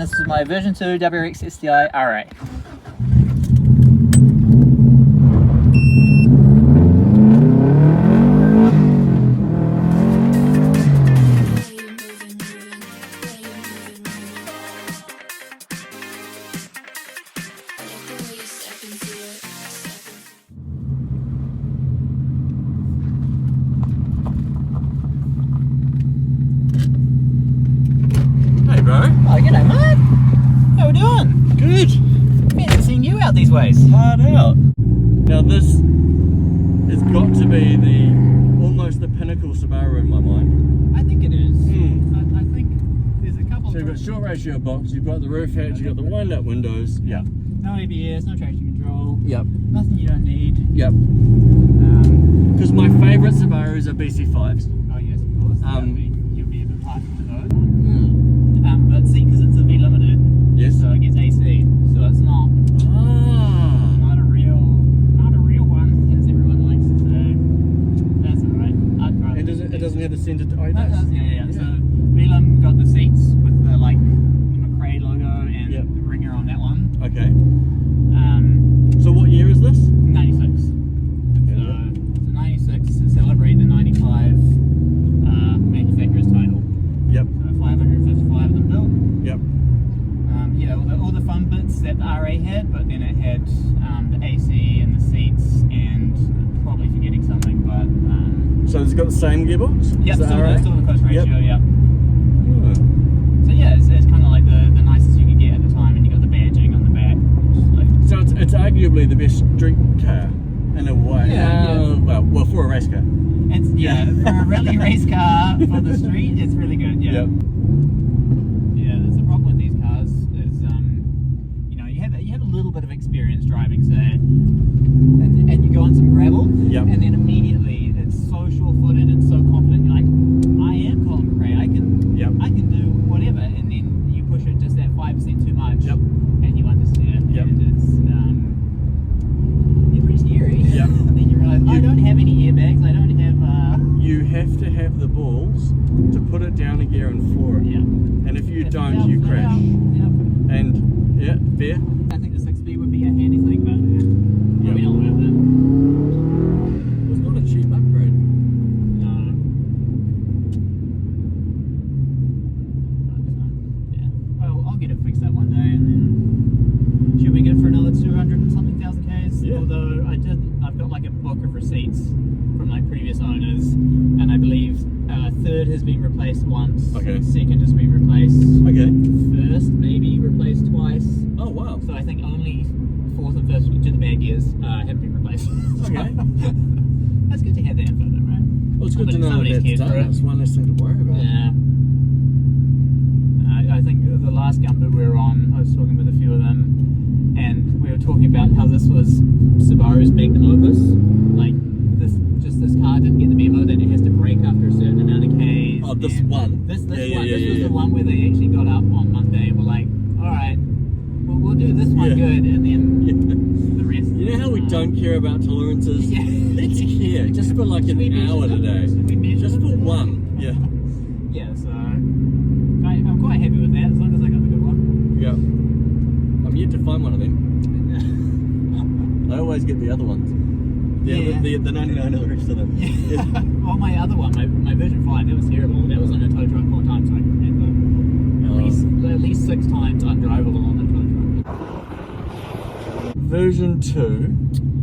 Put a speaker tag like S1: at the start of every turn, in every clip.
S1: this is my version 2 WRX STI RA. Oh, g'day mate. How we doing?
S2: Good.
S1: Fancy seeing you out these ways.
S2: Hard out. Now this has got to be almost the pinnacle Subaru in my mind.
S1: I think it is. I think there's a couple.
S2: So you've got short ratio box, you've got the roof hatch, you've got the wind up windows.
S1: Yeah. No ABS, no traction control.
S2: Yep.
S1: Nothing you don't need.
S2: Yep. Because my favourite Subarus are BC5s.
S1: Oh yes, of course. You'll be a bit partial to those. But see, because it's a V limited,
S2: yes.
S1: So it gets AC, so it's not not a real one, as everyone likes to say. That's alright. I'd rather.
S2: And it doesn't have the centre. Oh, it
S1: that
S2: does.
S1: does, yeah. So VLM got the seats with the the McRae logo and the ringer on that one.
S2: Okay. So what year is this?
S1: 96.
S2: Okay.
S1: So it's a 96 to celebrate the 95 manufacturer's title.
S2: Yep.
S1: So 555 of them built.
S2: Yep.
S1: Yeah, all the fun bits that the RA had, but then it had the AC and the seats and probably forgetting something, but
S2: So it's got the same gearbox?
S1: yep, still the close ratio,
S2: Yep.
S1: So yeah, it's kind of like the nicest you could get at the time, and you got the badging on the back.
S2: So it's arguably the best street car in a way. Well, for a race car.
S1: It's for a rally race car for the street, it's really good. Yeah.
S2: Yep.
S1: Yeah, that's the problem with these cars is you have a little bit of experience driving, say, and you go on some gravel,
S2: Yep.
S1: and then immediately it's so sure-footed and so confident. You're like, I am Colin McRae. I can do whatever, and then you push it just that 5% too much, and you understand, and it's they're pretty scary.
S2: Yep.
S1: And then you realize I don't have any airbags. I don't have.
S2: You have to have the balls to put it down a gear and floor it.
S1: Yeah.
S2: And if you don't, you crash.
S1: Yep.
S2: And fair.
S1: I think the 6-speed would be a handy thing, but probably not worth it.
S2: It's not a cheap upgrade.
S1: No. Well, I'll get it fixed up one day, and then should we get for another 200 and something thousand Ks?
S2: Yeah.
S1: Although I've got like a book of receipts from like previous owners, and I believe third has been replaced once.
S2: Okay.
S1: Second has been replaced.
S2: Okay.
S1: First maybe replaced twice.
S2: Oh wow.
S1: So I think only fourth and first to the bad gears have been replaced.
S2: Okay.
S1: That's good to have that info, though, right?
S2: Well, it's good to know
S1: Somebody's
S2: that's
S1: cared for
S2: done.
S1: it.
S2: That's one less thing to worry about.
S1: Yeah. I think the last Gumboot we were on, I was talking with a few of them, and we were talking about how this was Subaru's magnum opus. Like this car didn't get the memo that it has to brake after a certain amount of Ks.
S2: Oh, this one.
S1: This was the one where they actually got up on Monday and were like, all right, we'll do this one good, and then the rest.
S2: You know how we don't care about tolerances?
S1: Yeah.
S2: Let's care. Just for like an hour today. Just for one. Yeah.
S1: Yeah, so I'm quite happy with that, as long as I got the good one.
S2: Yeah. I'm yet to find one of them. I always get the other ones. The 99 or the rest of them.
S1: Yeah. Well, my other one, my version 5, that was terrible. That was on a tow truck more times than I can remember. At least 6 times undrivable on the tow truck.
S2: Version 2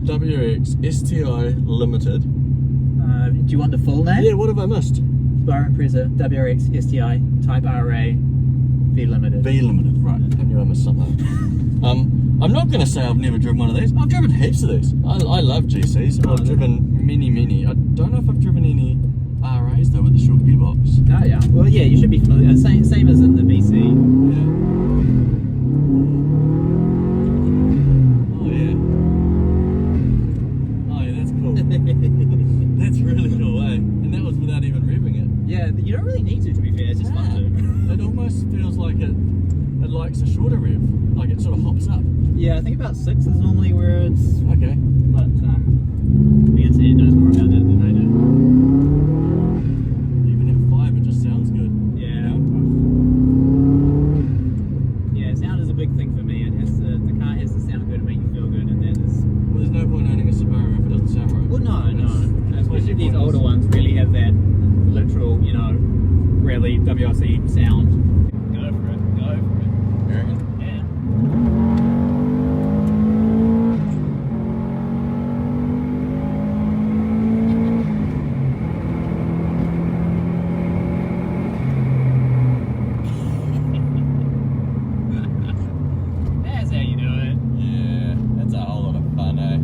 S2: WRX STI Limited.
S1: Do you want the full name?
S2: Yeah, what have I missed?
S1: Subaru Impreza WRX STI Type RA V Limited.
S2: V Limited, right. I knew I missed something. I'm not going to say I've never driven one of these. I've driven heaps of these. I love GCs. I've driven many. I don't know if I've driven any RAs though with the short gearbox.
S1: Oh yeah. Well, yeah, you should be familiar. Same as in the BC.
S2: Yeah. Oh yeah, that's cool. That's really cool, eh? And that was without even revving it.
S1: Yeah, you don't really need to be fair. It's just fun to.
S2: It almost feels like it likes a shorter rev. Like it sort of hops up.
S1: Yeah, I think about 6 is normally where it's.
S2: Okay.
S1: But BNC knows more about that than I do.
S2: Even at 5, it just sounds good.
S1: Yeah.
S2: You know?
S1: WRC sound. Go for it. Go for it.
S2: You reckon?
S1: Yeah. That's how you do it.
S2: Yeah, that's a whole lot of fun, eh?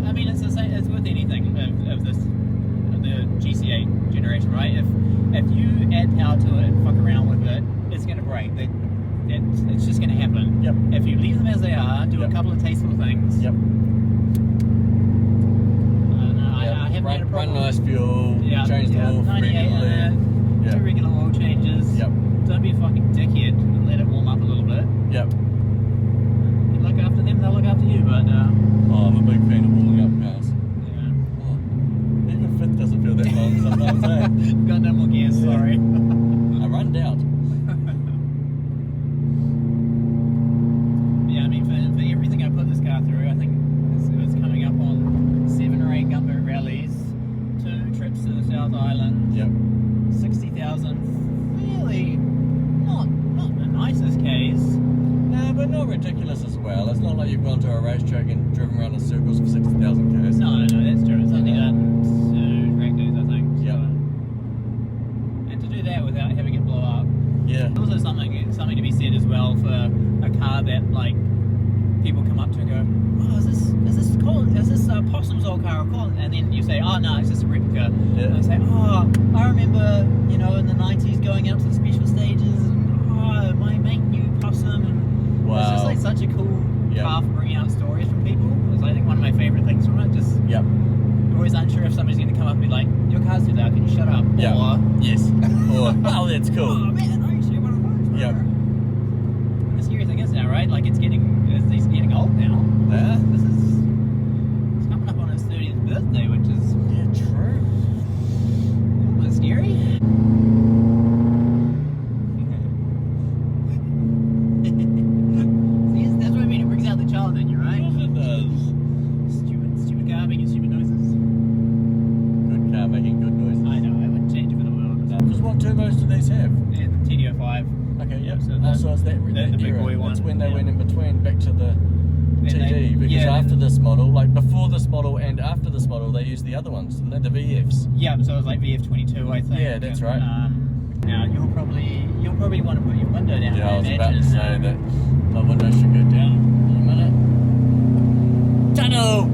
S1: I mean, it's the same. It's with anything of this, the GC8 generation, right? If you add power to it and fuck around with it, it's gonna break. It's just gonna happen.
S2: Yep.
S1: If you leave them as they are, do
S2: Yep.
S1: a couple of tasteful things.
S2: Yep.
S1: I haven't had a
S2: Run
S1: problem.
S2: nice fuel, change the oil
S1: 98 in
S2: regularly.
S1: it,
S2: Yep.
S1: 2 regular oil changes.
S2: Yep.
S1: Don't be a fucking dickhead and let it warm up a little bit.
S2: Yep.
S1: You look after them, they'll look after you. But
S2: Oh, I'm a big fan of warming up cars.
S1: yeah.
S2: Oh, even fifth doesn't feel that long sometimes, eh?
S1: Got no more gears.
S2: Yeah.
S1: Sorry.
S2: I run out.
S1: Yeah, I mean, for everything I put this car through, I think it's coming up on 7 or 8 Gumboot rallies, 2 trips to the South Island,
S2: Yep.
S1: 60,000, really not the nicest Ks.
S2: Nah, but not ridiculous as well. It's not like you've gone to a racetrack and driven around in circles for 60,000 k's.
S1: No, that's true. It's only
S2: Yeah.
S1: done 2 track days, I think.
S2: Yep.
S1: And to do that without having it blow up.
S2: Yeah.
S1: Also something to be said as well for a car that like people come up to and go, oh, is this Colin? Is this Possum's old car or Colin? And then you say, oh no, it's just a replica.
S2: Yeah.
S1: And they say, oh, I remember, you know, in the 90s going out to the special stages and oh, my mate knew Possum. And
S2: Wow.
S1: it's just like such a cool
S2: Yep.
S1: car for bringing out stories from people. It's I think one of my favourite things from it. Just
S2: Yep.
S1: you're always unsure if somebody's going to come up and be like, your car's too loud, can you shut up?
S2: Yep.
S1: Or,
S2: Yes. Or, oh, that's
S1: oh
S2: cool.
S1: man, I actually want to watch.
S2: Yep.
S1: And the scary thing is now, right? Like he's getting old now.
S2: Yeah.
S1: It's coming up on his 30th birthday, which is
S2: Yeah, true.
S1: a little bit scary. See, that's what I mean. It brings out the child in you, right?
S2: Yes, it does.
S1: Stupid car making stupid noises.
S2: Good car making good noises.
S1: I know. I wouldn't change it for the world.
S2: Because what turbos do these have?
S1: Yeah, the TDO5.
S2: Okay, yep.
S1: So
S2: So it's that
S1: the big
S2: era.
S1: boy one.
S2: That's when they
S1: Yeah.
S2: went in between back to the TD.
S1: they-
S2: Because
S1: yeah,
S2: after
S1: then-
S2: this model, like before this model and after this model, they used the other ones, didn't they? The VFs.
S1: Yeah, so it was like VF22, I think.
S2: Yeah, that's right.
S1: Now you'll probably want to put your window down.
S2: Yeah, I was about to
S1: imagine.
S2: say that my window should go down in a minute. Tunnel!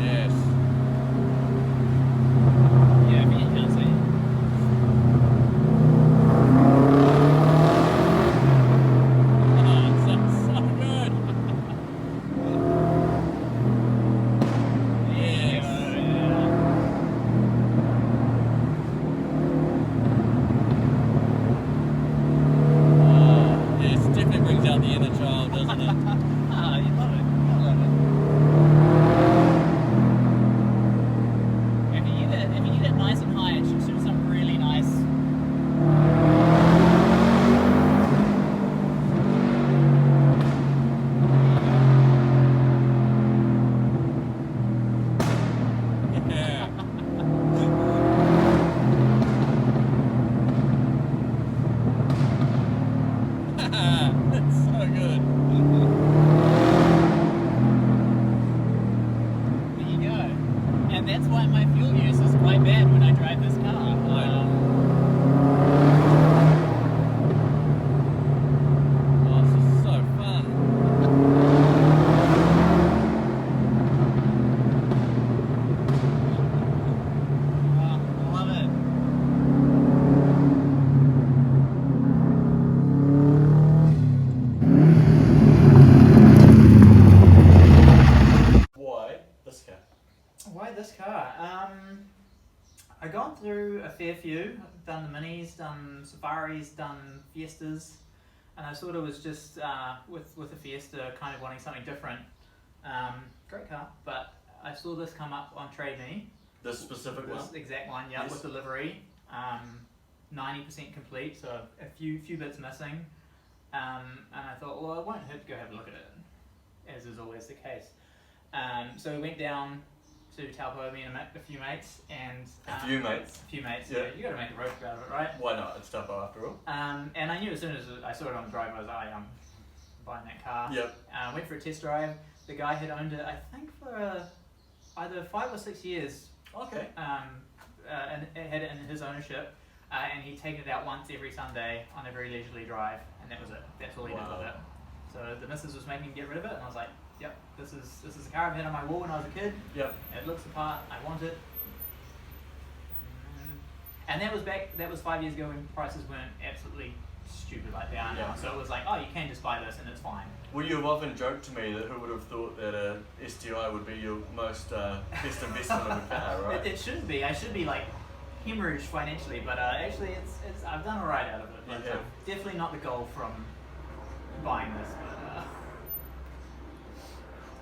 S2: Yes.
S1: Yeah, but you can't see.
S2: Oh, it sounds so good. Yes. Oh, yes, definitely brings out the inner child, doesn't it?
S1: Ah, you love it. I love it. If you get it nice and high, it should do something really nice.
S2: Yeah. That's so good.
S1: There you go. And that's why my fuel use is quite bad when I drive this car.
S2: Oh, this is so fun.
S1: I love it.
S2: Why this car?
S1: Why this car? I've gone through a fair few. I've done the Minis, done Safaris, done Fiestas, and I sort of was just with the Fiesta kind of wanting something different. Great car, but I saw this come up on Trade Me.
S2: This specific
S1: This
S2: one?
S1: exact one, yeah,
S2: Yes.
S1: with the livery. 90% complete, so a few bits missing. And I thought, well, it won't hurt to go have a look at it, as is always the case. So we went down to Taupo, me and a few mates, and
S2: A few mates.
S1: Yeah, you got to make a road trip out of it, right?
S2: Why not? It's Taupo after all.
S1: And I knew as soon as I saw it on the drive, I was like, I'm buying that car.
S2: Yep.
S1: Went for a test drive. The guy had owned it, I think, for either 5 or 6 years.
S2: Okay.
S1: And it had it in his ownership, and he'd taken it out once every Sunday on a very leisurely drive, and that was it. That's all he did with it. So the missus was making me get rid of it, and I was like, yep, this is a car I've had on my wall when I was a kid.
S2: Yep.
S1: It looks the part. I want it. And that was 5 years ago when prices weren't absolutely stupid like they are now. So it was like, oh, you can just buy this and it's fine.
S2: Well, you've often joked to me that who would have thought that a STI would be your most best investment of a car, right?
S1: It shouldn't be. I should be like hemorrhaged financially, but actually it's I've done alright out of it. But definitely not the goal from buying this.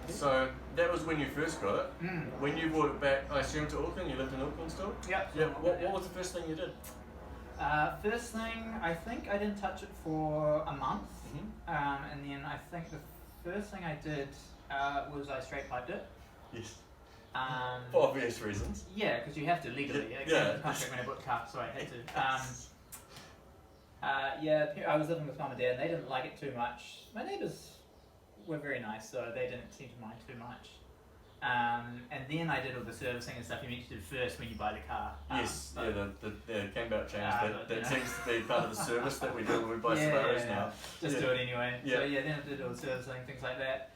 S1: But,
S2: So that was when you first got it. When you brought it back, I assume to Auckland. You lived in Auckland still.
S1: Yep.
S2: Yeah. What was the first thing you did?
S1: First thing, I think I didn't touch it for a month, and then I think the first thing I did was I straight piped it.
S2: Yes. For obvious reasons.
S1: Yeah, because you have to legally.
S2: Yeah.
S1: The contract when I bought the car, so I had to. I was living with mum and dad, and they didn't like it too much. My neighbours were very nice, so they didn't seem to mind too much. And then I did all the servicing and stuff you need to do first when you buy the car.
S2: Yes, the camber change, that seems to be part of the service that we do when we buy Subarus now.
S1: Just do it anyway.
S2: Yeah.
S1: So yeah, then I did all the servicing, things like that.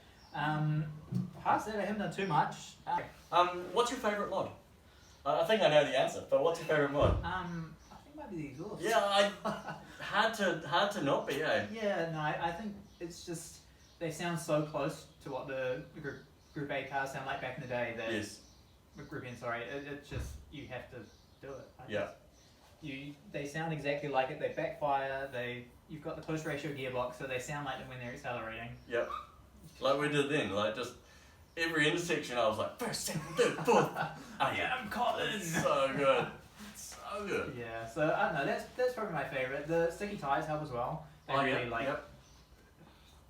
S1: Past that, I haven't done too much.
S2: What's your favourite mod? I think I know the answer, but what's your favourite mod?
S1: I think it might be the exhaust.
S2: Yeah, hard to not be, eh?
S1: Yeah, no, I think it's just, they sound so close to what the Group A cars sound like back in the day that Group N, sorry, it's just, you have to do it. They sound exactly like it, they backfire, you've got the close ratio gearbox, so they sound like them when they're accelerating.
S2: Yep. Like we did then, like just every intersection I was like, first, second, third, fourth.
S1: I'm Colin!
S2: So good. So good.
S1: Yeah, so I don't know, that's probably my favourite. The sticky tyres help as well. They really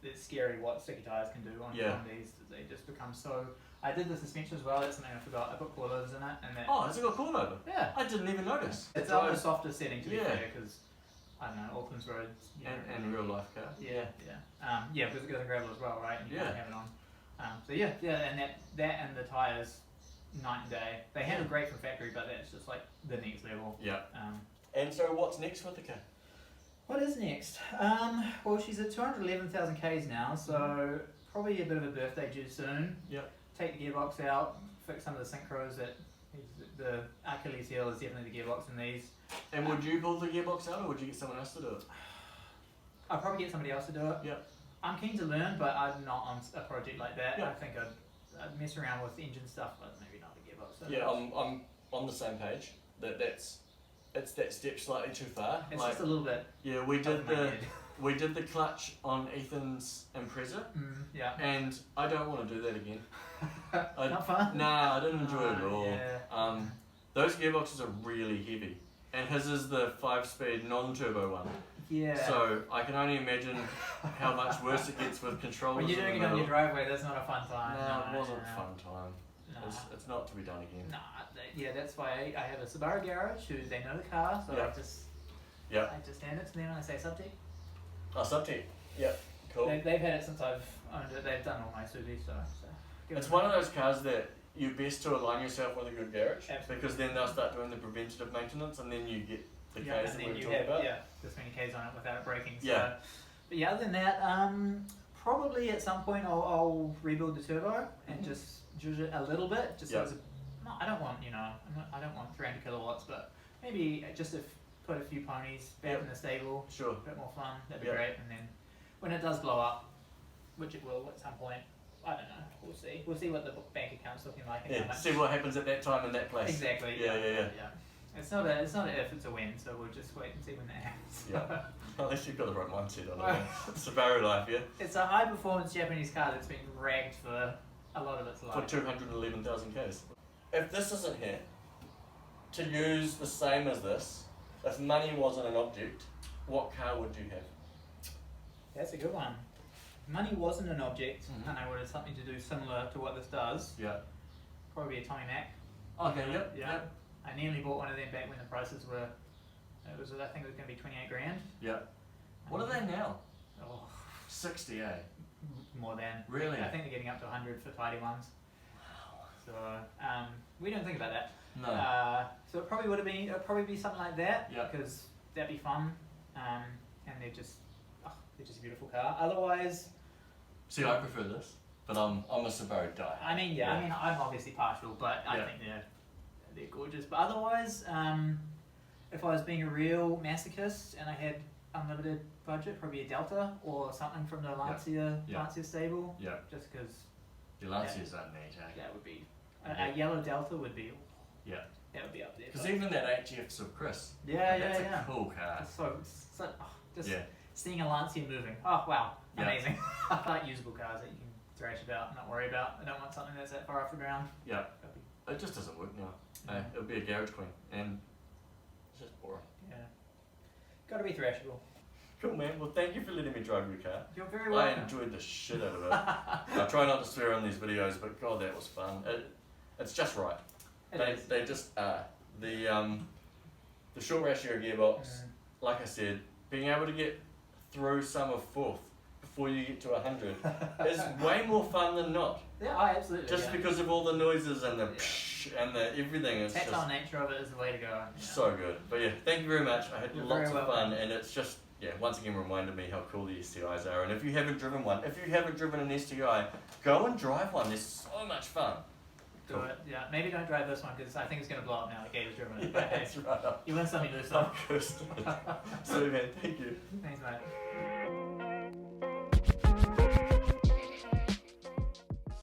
S1: it's scary what sticky tyres can do on these. They just become so. I did the suspension as well. That's something I forgot. I put coilovers in it, and that.
S2: Oh, has it got coilover?
S1: Yeah.
S2: I didn't even notice.
S1: It's on a softer setting to be fair, because I don't know, Auckland's roads.
S2: And real life car.
S1: Yeah. Because it goes in gravel as well, right? And you can't have it on. And that and the tyres, night and day. They handle great from factory, but that's just like the next level.
S2: Yeah. And so what's next with the car?
S1: What is next? Well, she's at 211,000 Ks now, so probably a bit of a birthday due soon.
S2: Yep.
S1: Take the gearbox out, fix some of the synchros. The Achilles heel is definitely the gearbox in these.
S2: And would you pull the gearbox out, or would you get someone else to do it?
S1: I'll probably get somebody else to do it.
S2: Yep.
S1: I'm keen to learn, but I'm not on a project like that.
S2: Yep.
S1: I think I'd mess around with engine stuff, but maybe not the gearbox. So
S2: yeah, I'm on the same page. It's that step slightly too far.
S1: It's just a little bit.
S2: Yeah, we did the clutch on Ethan's Impreza. And I don't want to do that again.
S1: Not fun?
S2: Nah, I didn't enjoy it at all.
S1: Yeah.
S2: Those gearboxes are really heavy, and his is the 5-speed non-turbo one.
S1: Yeah.
S2: So I can only imagine how much worse it gets with controllers.
S1: When you're doing it on your driveway, that's not a fun time.
S2: No, it wasn't a fun time.
S1: No.
S2: It's not to be done again.
S1: That's why I have a Subaru garage who they know the car, so I just hand it to them and I say subtech.
S2: Oh, subtech. Yep. Cool.
S1: They've had it since I've owned it. They've done all my Subis, so
S2: it's one of those cars that you're best to align yourself with a good garage.
S1: Absolutely.
S2: Because then they'll start doing the preventative maintenance, and then you get the Ks that we were talking about.
S1: This many Ks on it without it breaking. So.
S2: Yeah.
S1: But yeah, other than that, probably at some point I'll rebuild the turbo and just judge it a little bit. Just so I don't want I don't want 300 kilowatts, but maybe just put a few ponies back in the stable.
S2: Sure.
S1: A bit more fun. That'd be great. And then when it does blow up, which it will at some point, I don't know. We'll see. We'll see what the bank account's looking like. And how much.
S2: See what happens at that time in that place.
S1: Exactly.
S2: Yeah.
S1: It's not a if, it's a when. So we'll just wait and see when that happens.
S2: Yeah. Unless you've got the right mindset on it. Subaru life, yeah.
S1: It's a high performance Japanese car that's been ragged for a lot of its life.
S2: For 211,000 Ks. If this isn't here, to use the same as this, If money wasn't an object, what car would you have?
S1: That's a good one. Money wasn't an object, and I wanted something to do similar to what this does.
S2: Yeah.
S1: Probably a Tommy Mac.
S2: Okay, yep,
S1: Yeah.
S2: yep.
S1: I nearly bought one of them back when the prices were, I think it was going to be 28 grand.
S2: Yeah. What are they now?
S1: Oh,
S2: 60, eh?
S1: more than.
S2: Really?
S1: I think they're getting up to 100 for tidy ones. So, we don't think about that.
S2: No.
S1: So it'd probably be something like that.
S2: Yeah.
S1: Because that'd be fun. And they're just a beautiful car. Otherwise,
S2: See, I prefer this, but I'm a Subaru die.
S1: I mean, I'm obviously partial, but I think they're gorgeous. But otherwise, if I was being a real masochist and I had unlimited budget, probably a Delta or something from the Lancia stable.
S2: Yeah.
S1: Just because.
S2: The Lancias are neat, eh?
S1: That would be a yellow Delta would be.
S2: Yeah.
S1: That would be up there.
S2: Because even that HF Sub Chris.
S1: Yeah,
S2: that's a cool car.
S1: Just seeing a Lancia moving. Oh wow, amazing. I like usable cars that you can thrash about and not worry about. I don't want something that's that far off the ground.
S2: Yeah. It just doesn't work now. It'll be a garage queen, and it's just boring.
S1: Yeah. Got to be thrashable.
S2: Cool, man. Well, thank you for letting me drive your car.
S1: You're very welcome.
S2: I enjoyed the shit out of it. I try not to swear on these videos, but God, that was fun. It's just right. They just are. The short ratio gearbox, like I said, being able to get through sum of fourth before you get to 100 is way more fun than not.
S1: Yeah, absolutely.
S2: Just because of all the noises and the psh and the everything. It's
S1: tactile
S2: just
S1: nature of it is the way to go.
S2: so good. But yeah, thank you very much. I had lots of fun,
S1: welcome.
S2: and it's just once again reminded me how cool the STIs are. And if you haven't driven one, if you haven't driven an STI, go and drive one. They're so much fun.
S1: Do it. Yeah, maybe don't drive this one because I think it's going to blow up now. Like Gator's driven it. But hey,
S2: That's right.
S1: you win some, you lose some.
S2: Of course. So man, thank you.
S1: Thanks, mate.